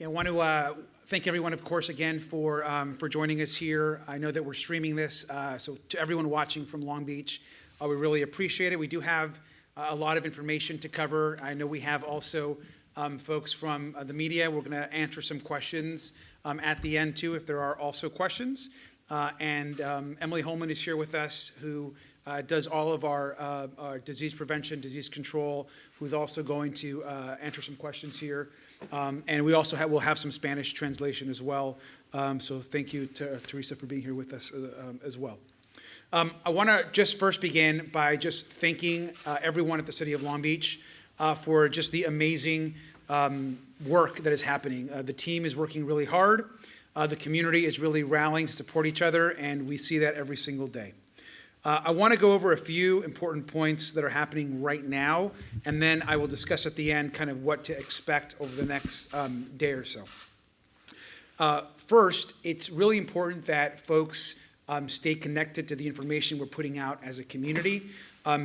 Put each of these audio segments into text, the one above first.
Okay, I want to thank everyone, of course, again for joining us here. I know that we're streaming this, so to everyone watching from Long Beach, we really appreciate it. We do have a lot of information to cover. I know we have also folks from the media. We're going to answer some questions at the end, too, if there are also questions. And Emily Holman is here with us, who does all of our disease prevention, disease control, who's also going to answer some questions here. And we also will have some Spanish translation as well. So thank you to Teresa for being here with us as well. I want to just first begin by just thanking everyone at the City of Long Beach for just the amazing work that is happening. The team is working really hard. The community is really rallying to support each other, and we see that every single day. I want to go over a few important points that are happening right now, and then I will discuss at the end kind of what to expect over the next day or so. First, it's really important that folks stay connected to the information we're putting out as a community.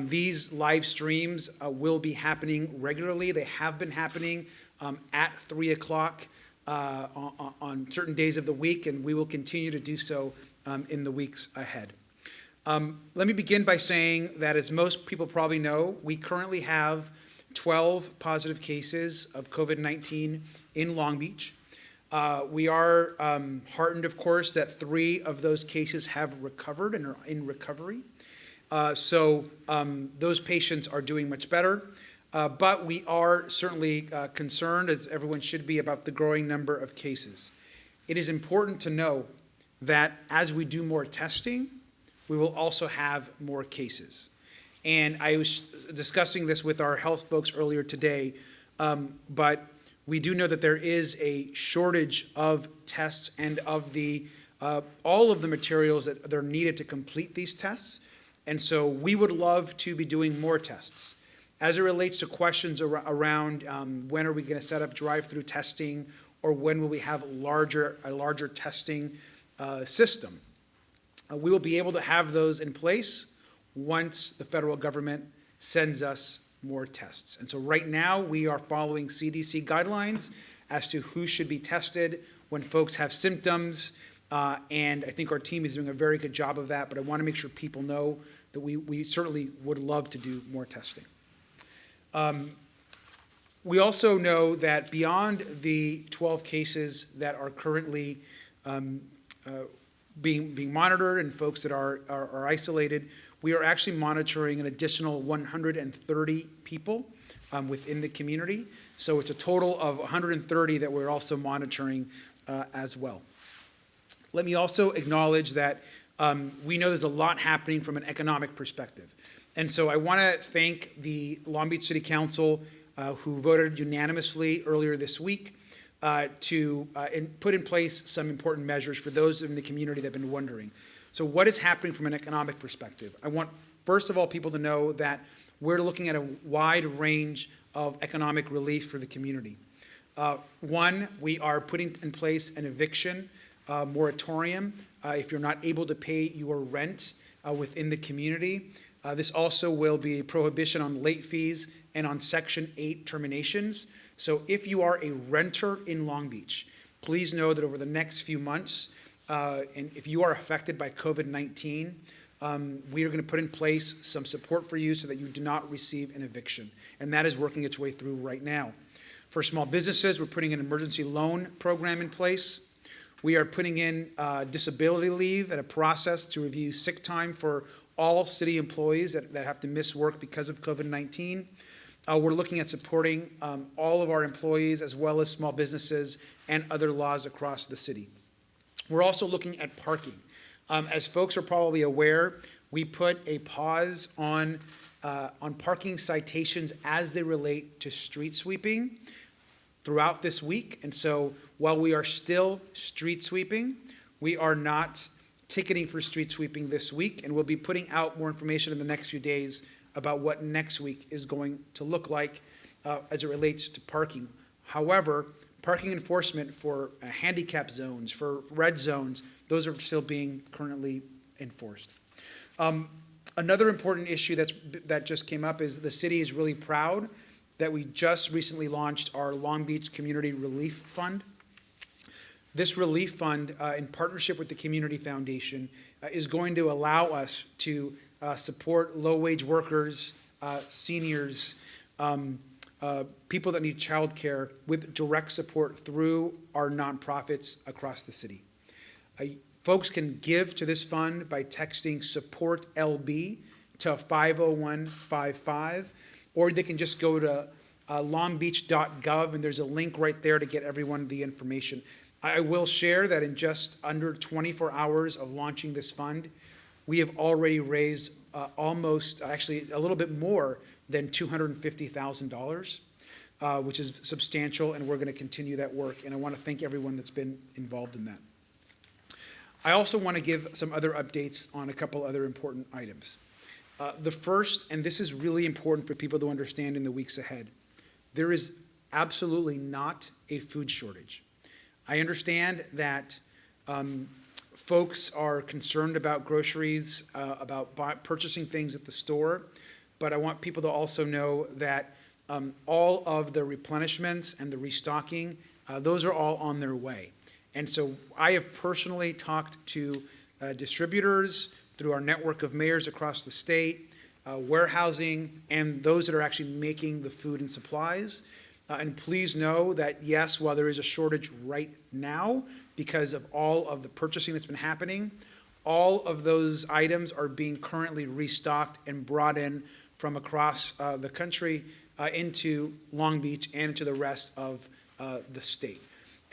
These live streams will be happening regularly. They have been happening at 3 o'clock on certain days of the week, and we will continue to do so in the weeks ahead. Let me begin by saying that, as most people probably know, we currently have 12 positive cases of COVID-19 in Long Beach. We are heartened, of course, that 3 of those cases have recovered and are in recovery. So those patients are doing much better. But we are certainly concerned, as everyone should be, about the growing number of cases. It is important to know that as we do more testing, we will also have more cases. And I was discussing this with our health folks earlier today, but we do know that there is a shortage of tests and of the all of the materials that are needed to complete these tests. And so we would love to be doing more tests. As it relates to questions around when are we going to set up drive-through testing, or when will we have a larger testing system, we will be able to have those in place once the federal government sends us more tests. And so right now we are following CDC guidelines as to who should be tested when folks have symptoms, and I think our team is doing a very good job of that, but I want to make sure people know that we certainly would love to do more testing. We also know that beyond the 12 cases that are currently being monitored and folks that are isolated, we are actually monitoring an additional 130 people within the community. So it's a total of 130 that we're also monitoring as well. Let me also acknowledge that we know there's a lot happening from an economic perspective. And so I want to thank the Long Beach City Council, who voted unanimously earlier this week to put in place some important measures for those in the community that have been wondering. So what is happening from an economic perspective? I want, first of all, people to know that we're looking at a wide range of economic relief for the community. One, we are putting in place an eviction moratorium if you're not able to pay your rent within the community. This also will be a prohibition on late fees and on Section 8 terminations. So if you are a renter in Long Beach, please know that over the next few months, and if you are affected by COVID-19, we are going to put in place some support for you so that you do not receive an eviction. And that is working its way through right now. For small businesses, we're putting an emergency loan program in place. We are putting in disability leave and a process to review sick time for all city employees that have to miss work because of COVID-19. We're looking at supporting all of our employees as well as small businesses and other laws across the city. We're also looking at parking. As folks are probably aware, we put a pause on parking citations as they relate to street sweeping throughout this week. And so while we are still street sweeping, we are not ticketing for street sweeping this week, and we'll be putting out more information in the next few days about what next week is going to look like as it relates to parking. However, parking enforcement for handicap zones, for red zones, those are still being currently enforced. Another important issue that just came up is the city is really proud that we just recently launched our Long Beach Community Relief Fund. This relief fund, in partnership with the Community Foundation, is going to allow us to support low-wage workers, seniors, people that need childcare with direct support through our nonprofits across the city. Folks can give to this fund by texting support LB to 50155, or they can just go to longbeach.gov, and there's a link right there to get everyone the information. I will share that in just under 24 hours of launching this fund, we have already raised almost, actually a little bit more than $250,000, which is substantial, and we're going to continue that work. And I want to thank everyone that's been involved in that. I also want to give some other updates on a couple other important items. The first, and this is really important for people to understand in the weeks ahead, there is absolutely not a food shortage. I understand that folks are concerned about groceries, about purchasing things at the store, but I want people to also know that all of the replenishments and the restocking, those are all on their way. And so I have personally talked to distributors through our network of mayors across the state, warehousing, and those that are actually making the food and supplies. And please know that, yes, while there is a shortage right now because of all of the purchasing that's been happening, all of those items are being currently restocked and brought in from across the country into Long Beach and into the rest of the state.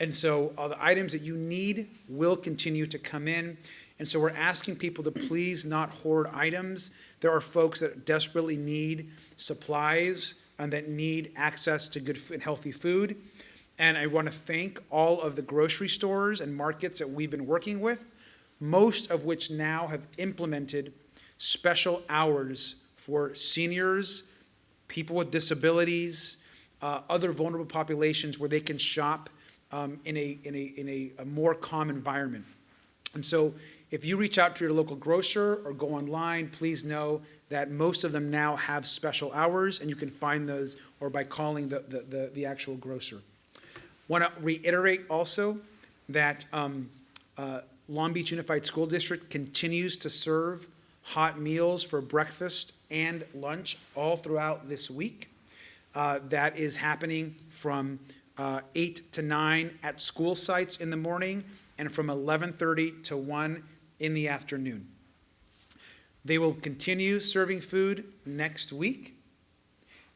And so the items that you need will continue to come in. And so we're asking people to please not hoard items. There are folks that desperately need supplies and that need access to good and healthy food. And I want to thank all of the grocery stores and markets that we've been working with, most of which now have implemented special hours for seniors, people with disabilities, other vulnerable populations where they can shop in a more calm environment. And so if you reach out to your local grocer or go online, please know that most of them now have special hours, and you can find those or by calling the actual grocer. Want to reiterate also that Long Beach Unified School District continues to serve hot meals for breakfast and lunch all throughout this week. That is happening from 8 to 9 at school sites in the morning and from 11:30 to 1 in the afternoon. They will continue serving food next week.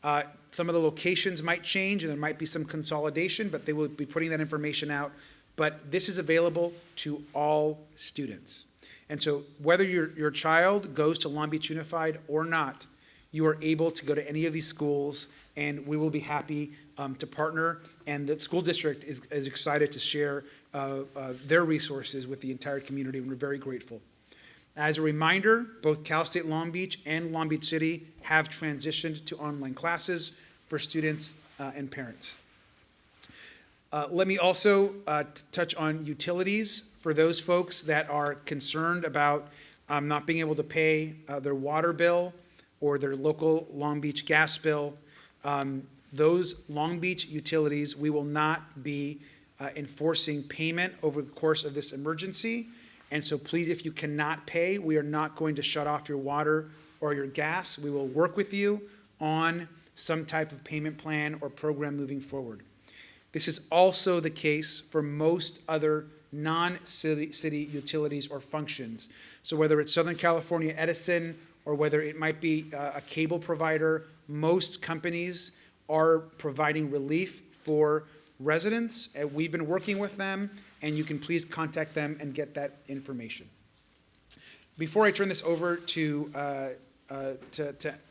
Some of the locations might change and there might be some consolidation, but they will be putting that information out. But this is available to all students. And so whether your child goes to Long Beach Unified or not, you are able to go to any of these schools, and we will be happy to partner. And the school district is excited to share their resources with the entire community, and we're very grateful. As a reminder, both Cal State Long Beach and Long Beach City have transitioned to online classes for students and parents. Let me also touch on utilities for those folks that are concerned about not being able to pay their water bill or their local Long Beach gas bill. Those Long Beach utilities, we will not be enforcing payment over the course of this emergency. And so please, if you cannot pay, we are not going to shut off your water or your gas. We will work with you on some type of payment plan or program moving forward. This is also the case for most other non-city utilities or functions. So whether it's Southern California Edison or whether it might be a cable provider, most companies are providing relief for residents. And we've been working with them, and you can please contact them and get that information. Before I turn this over to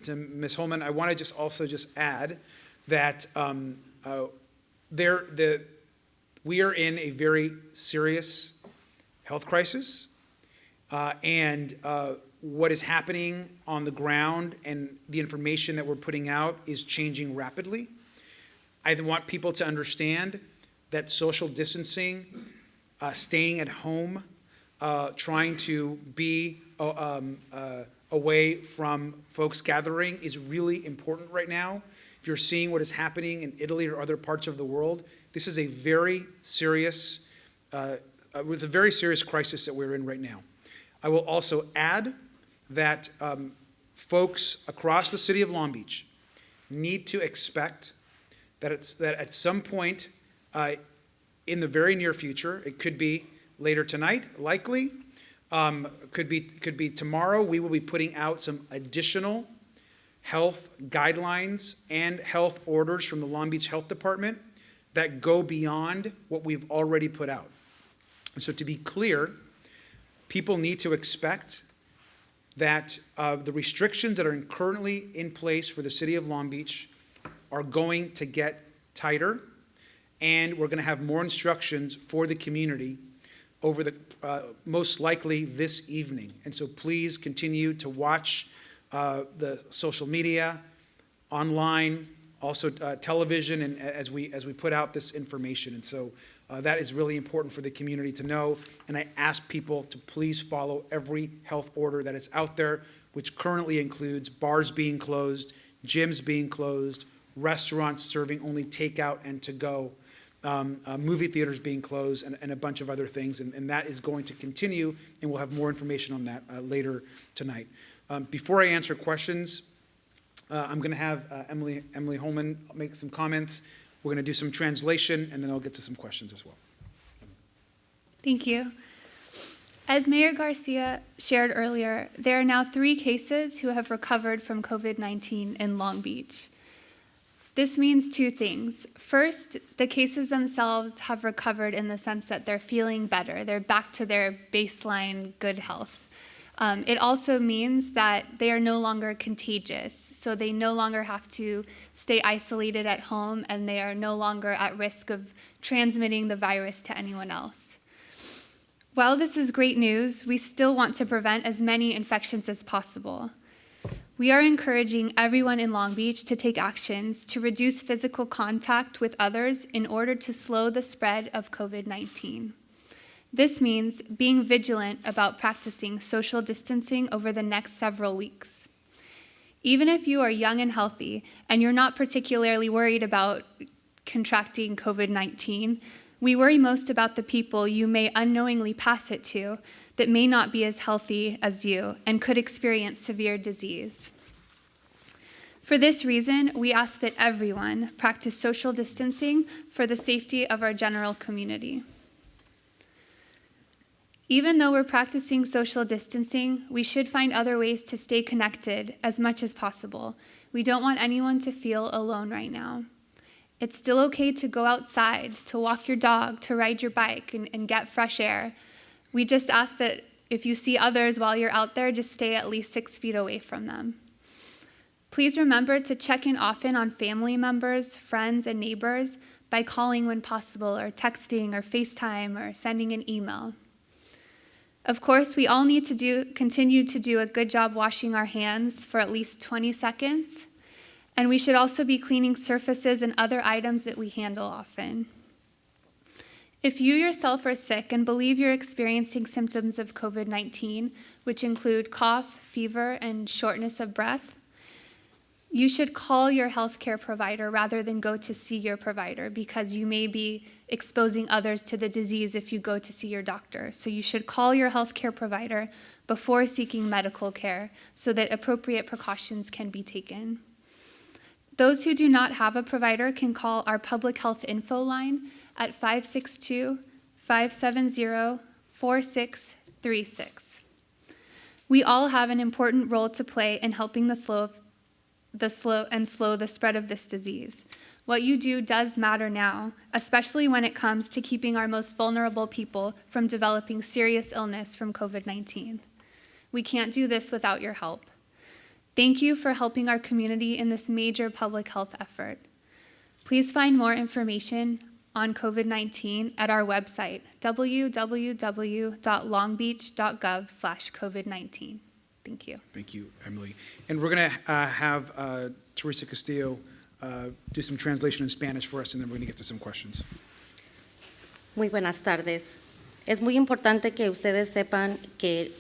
Ms. Holman, I want to just add that we are in a very serious health crisis, and what is happening on the ground and the information that we're putting out is changing rapidly. I want people to understand that social distancing, staying at home, trying to be away from folks gathering is really important right now. If you're seeing what is happening in Italy or other parts of the world, this is a very serious with a very serious crisis that we're in right now. I will also add that folks across the city of Long Beach need to expect that at some point in the very near future, it could be later tonight, likely, could be tomorrow, we will be putting out some additional health guidelines and health orders from the Long Beach Health Department that go beyond what we've already put out. And so to be clear, people need to expect that the restrictions that are currently in place for the city of Long Beach are going to get tighter, and we're going to have more instructions for the community over the most likely this evening. And so please continue to watch the social media, online, also television, and as we put out this information. And so that is really important for the community to know. And I ask people to please follow every health order that is out there, which currently includes bars being closed, gyms being closed, restaurants serving only takeout and to-go, movie theaters being closed, and a bunch of other things. And that is going to continue, and we'll have more information on that later tonight. Before I answer questions, I'm going to have Emily Holman make some comments. We're going to do some translation, and then I'll get to some questions as well. Thank you. As Mayor Garcia shared earlier, there are now 3 cases who have recovered from COVID-19 in Long Beach. This means 2 things. First, the cases themselves have recovered in the sense that they're feeling better. They're back to their baseline good health. It also means that they are no longer contagious, so they no longer have to stay isolated at home, and they are no longer at risk of transmitting the virus to anyone else. While this is great news, we still want to prevent as many infections as possible. We are encouraging everyone in Long Beach to take actions to reduce physical contact with others in order to slow the spread of COVID-19. This means being vigilant about practicing social distancing over the next several weeks. Even if you are young and healthy and you're not particularly worried about contracting COVID-19, we worry most about the people you may unknowingly pass it to that may not be as healthy as you and could experience severe disease. For this reason, we ask that everyone practice social distancing for the safety of our general community. Even though we're practicing social distancing, we should find other ways to stay connected as much as possible. We don't want anyone to feel alone right now. It's still okay to go outside, to walk your dog, to ride your bike, and get fresh air. We just ask that if you see others while you're out there, just stay at least 6 feet away from them. Please remember to check in often on family members, friends, and neighbors by calling when possible, or texting, or FaceTime, or sending an email. Of course, we all need to continue to do a good job washing our hands for at least 20 seconds, and we should also be cleaning surfaces and other items that we handle often. If you yourself are sick and believe you're experiencing symptoms of COVID-19, which include cough, fever, and shortness of breath, you should call your healthcare provider rather than go to see your provider, because you may be exposing others to the disease if you go to see your doctor. So you should call your healthcare provider before seeking medical care so that appropriate precautions can be taken. Those who do not have a provider can call our public health info line at 562-570-4636. We all have an important role to play in helping slow the spread of this disease. What you do does matter now, especially when it comes to keeping our most vulnerable people from developing serious illness from COVID-19. We can't do this without your help. Thank you for helping our community in this major public health effort. Please find more information on COVID-19 at our website, www.longbeach.gov/COVID-19. Thank you. Thank you, Emily. And we're going to have Teresa Castillo do some translation in Spanish for us, and then we're going to get to some questions. Muy buenas tardes. Es muy importante que ustedes sepan que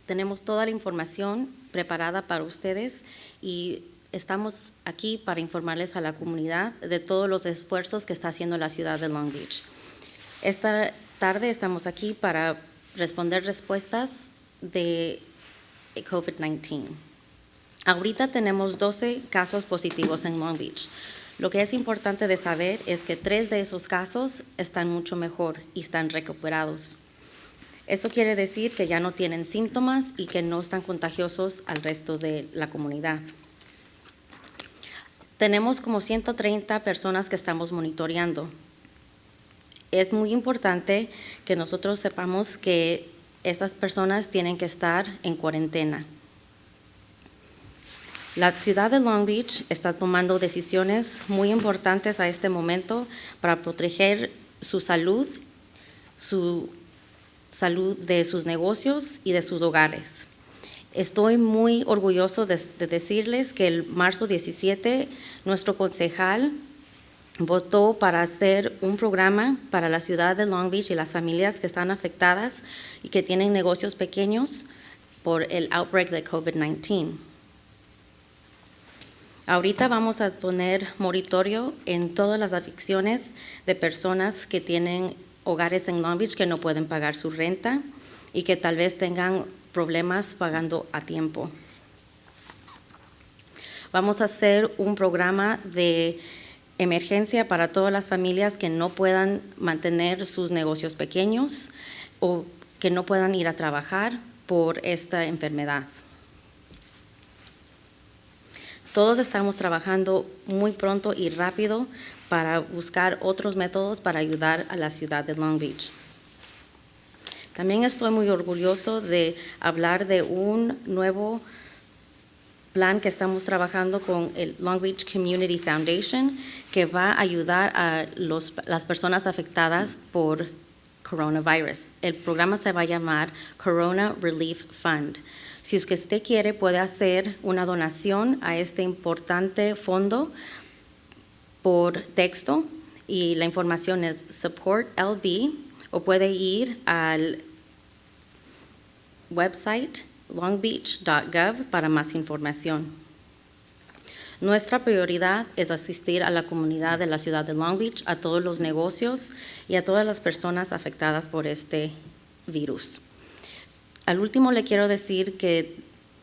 tenemos toda la información preparada para ustedes y estamos aquí para informarles a la comunidad de todos los esfuerzos que está haciendo la ciudad de Long Beach. Esta tarde estamos aquí para responder respuestas de COVID-19. Ahorita tenemos 12 casos positivos en Long Beach. Lo que es importante de saber es que 3 de esos casos están mucho mejor y están recuperados. Eso quiere decir que ya no tienen síntomas y que no están contagiosos al resto de la comunidad. Tenemos como 130 personas que estamos monitoreando. Es muy importante que nosotros sepamos que estas personas tienen que estar en cuarentena. La ciudad de Long Beach está tomando decisiones muy importantes a este momento para proteger su salud de sus negocios y de sus hogares. Estoy muy orgulloso de decirles que el marzo 17 nuestro concejal votó para hacer un programa para la ciudad de Long Beach y las familias que están afectadas y que tienen negocios pequeños por el outbreak de COVID-19. Ahorita vamos a poner moratorio en todas las evicciones de personas que tienen hogares en Long Beach que no pueden pagar su renta y que tal vez tengan problemas pagando a tiempo. Vamos a hacer un programa de emergencia para todas las familias que no puedan mantener sus negocios pequeños o que no puedan ir a trabajar por esta enfermedad. Todos estamos trabajando muy pronto y rápido para buscar otros métodos para ayudar a la ciudad de Long Beach. También estoy muy orgulloso de hablar de un nuevo plan que estamos trabajando con el Long Beach Community Foundation, que va a ayudar a las personas afectadas por coronavirus. El programa se va a llamar Corona Relief Fund. Si usted quiere, puede hacer una donación a este importante fondo por texto y la información es Support LB o puede ir al website longbeach.gov para más información. Nuestra prioridad es asistir a la comunidad de la ciudad de Long Beach, a todos los negocios y a todas las personas afectadas por este virus. Al último le quiero decir que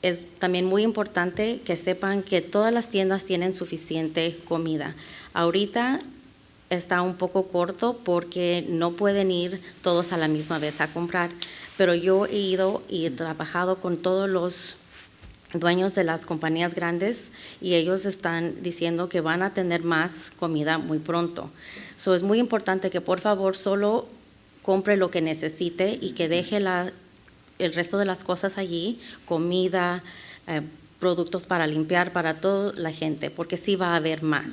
es también muy importante que sepan que todas las tiendas tienen suficiente comida. Ahorita está un poco corto porque no pueden ir todos a la misma vez a comprar, pero yo he ido y he trabajado con todos los dueños de las compañías grandes y ellos están diciendo que van a tener más comida muy pronto. So, es muy importante que por favor solo compre lo que necesite y que deje el resto de las cosas allí, comida, productos para limpiar para toda la gente, porque sí va a haber más.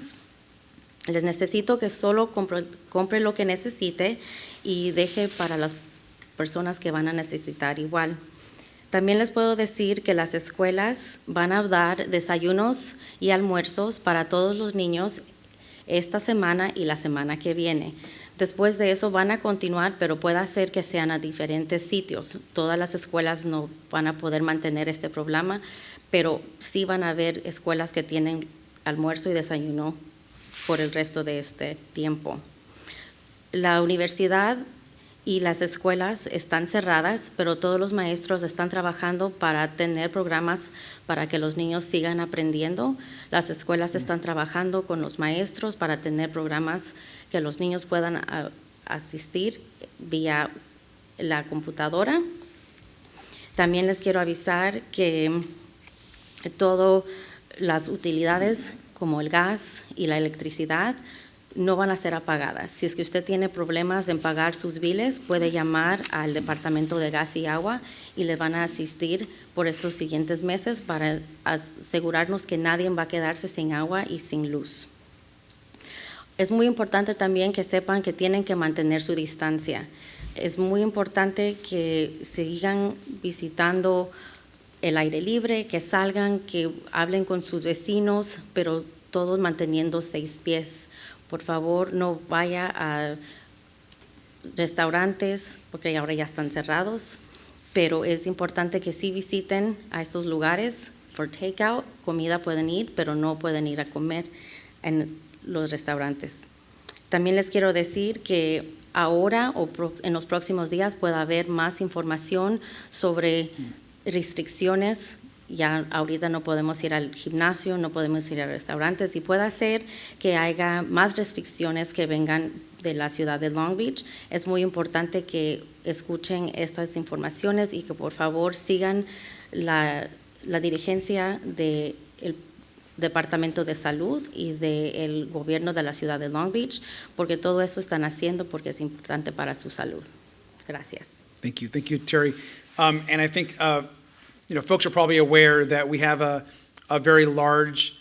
Les necesito que solo compre lo que necesite y deje para las personas que van a necesitar igual. También les puedo decir que las escuelas van a dar desayunos y almuerzos para todos los niños esta semana y la semana que viene. Después de eso van a continuar, pero puede ser que sean a diferentes sitios. Todas las escuelas no van a poder mantener este programa, pero sí van a haber escuelas que tienen almuerzo y desayuno por el resto de este tiempo. La universidad y las escuelas están cerradas, pero todos los maestros están trabajando para tener programas para que los niños sigan aprendiendo. Las escuelas están trabajando con los maestros para tener programas que los niños puedan asistir vía la computadora. También les quiero avisar que todas las utilidades como el gas y la electricidad no van a ser apagadas. Si es que usted tiene problemas en pagar sus biles, puede llamar al Departamento de Gas y Agua y le van a asistir por estos siguientes meses para asegurarnos que nadie va a quedarse sin agua y sin luz. Es muy importante también que sepan que tienen que mantener su distancia. Es muy importante que sigan visitando el aire libre, que salgan, que hablen con sus vecinos, pero todos manteniendo 6 pies. Por favor, no vaya a restaurantes, porque ahora ya están cerrados, pero es importante que sí visiten a estos lugares. For takeout, comida pueden ir, pero no pueden ir a comer en los restaurantes. También les quiero decir que ahora o en los próximos días pueda haber más información sobre restricciones. Ya ahorita no podemos ir al gimnasio, no podemos ir a restaurantes, y puede ser que haya más restricciones que vengan de la ciudad de Long Beach. Es muy importante que escuchen estas informaciones y que por favor sigan la dirigencia del Departamento de Salud y del gobierno de la ciudad de Long Beach, porque todo eso están haciendo porque es importante para su salud. Gracias. Thank you, Terry. And I think, folks are probably aware that we have a very large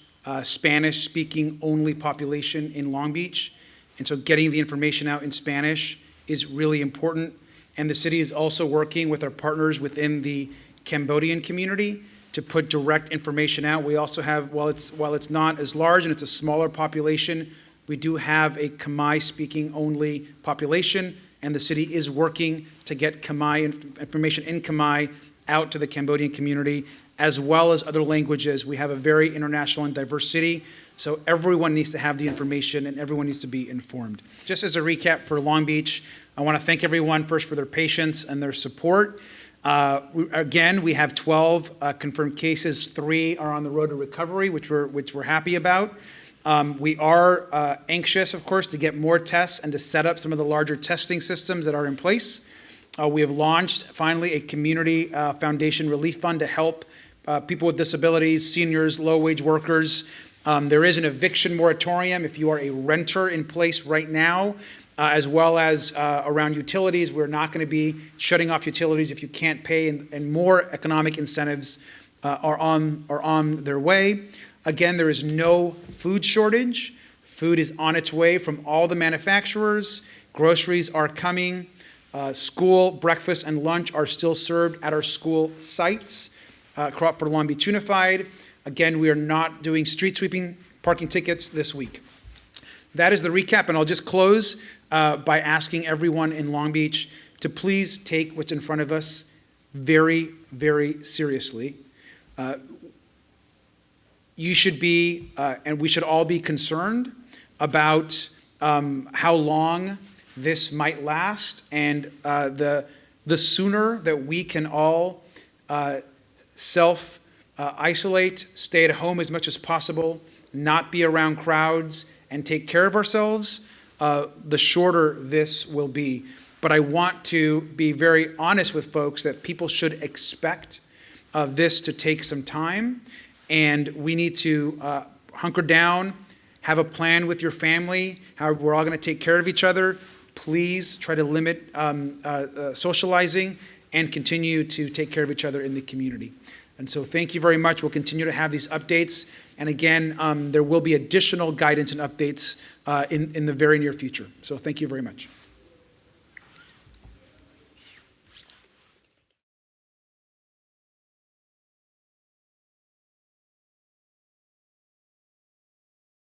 Spanish-speaking only population in Long Beach, and so getting the information out in Spanish is really important. And the city is also working with our partners within the Cambodian community to put direct information out. We also have, while it's not as large and it's a smaller population, we do have a Khmer-speaking only population, and the city is working to get Khmer information in Khmer out to the Cambodian community, as well as other languages. We have a very international and diverse city, so everyone needs to have the information and everyone needs to be informed. Just as a recap for Long Beach, I want to thank everyone first for their patience and their support. Again, we have 12 confirmed cases. 3 are on the road to recovery, which we're happy about. We are anxious, of course, to get more tests and to set up some of the larger testing systems that are in place. We have launched, finally, a community foundation relief fund to help people with disabilities, seniors, low-wage workers. There is an eviction moratorium if you are a renter in place right now, as well as around utilities. We're not going to be shutting off utilities if you can't pay, and more economic incentives are on their way. Again, there is no food shortage. Food is on its way from all the manufacturers. Groceries are coming. School breakfast and lunch are still served at our school sites for Long Beach Unified. Again, we are not doing street sweeping parking tickets this week. That is the recap, and I'll just close by asking everyone in Long Beach to please take what's in front of us very, very seriously. You should be, and we should all be concerned about how long this might last, and the sooner that we can all self-isolate, stay at home as much as possible, not be around crowds, and take care of ourselves, the shorter this will be. But I want to be very honest with folks that people should expect this to take some time, and we need to hunker down, have a plan with your family, how we're all going to take care of each other. Please try to limit socializing and continue to take care of each other in the community. And so thank you very much. We'll continue to have these updates. And again, there will be additional guidance and updates in the very near future. So thank you very much.